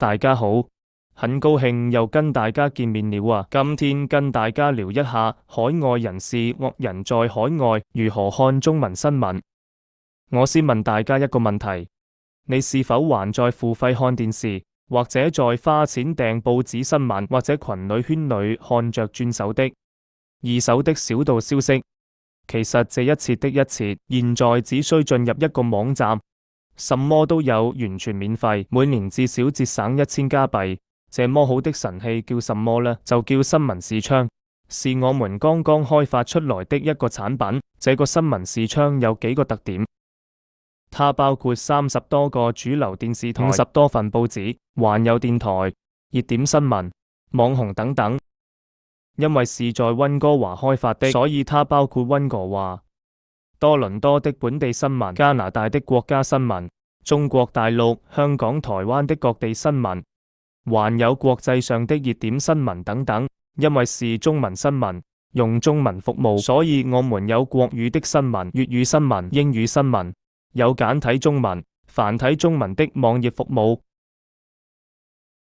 大家好，很高興又跟大家見面了啊！今天跟大家聊一下海外人士或人在海外如何看中文新聞。我先問大家一個問題：你是否還在付費看電視，或者在花錢訂報紙新聞，或者群裡圈裡看着轉手的、二手的小道消息？其實這一切的一切，現在只需進入一個網站，什麼都有，完全免費，每年至少節省1000加幣。這麼好的神器叫什麼呢？就叫新聞視窗，是我們剛剛開發出來的一個產品。這個新聞視窗有幾個特點，它包括30多個主流電視台、50多份報紙，還有電台、熱點新聞、網紅等等。因為是在溫哥華開發的，所以它包括溫哥華、多倫多的本地新聞、加拿大的國家新聞、中國大陸、香港、台灣的各地新聞，還有國際上的熱點新聞等等。因為是中文新聞，用中文服務，所以我們有國語的新聞、粵語新聞、英語新聞，有簡體中文、繁體中文的網頁服務。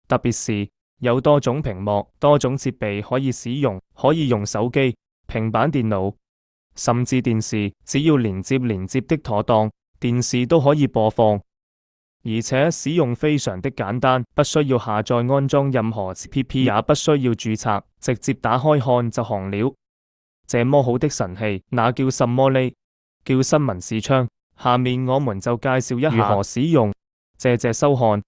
特別是有多種屏幕、多種設備可以使用，可以用手機、平板電腦，甚至電視，只要連接的妥當，電視都可以播放。而且使用非常的簡單，不需要下載安裝任何 APP，也不需要註冊，直接打開看就行了。這麼好的神器，那叫什麼呢？叫新聞視窗。下面我們就介紹一下如何使用。謝謝收看。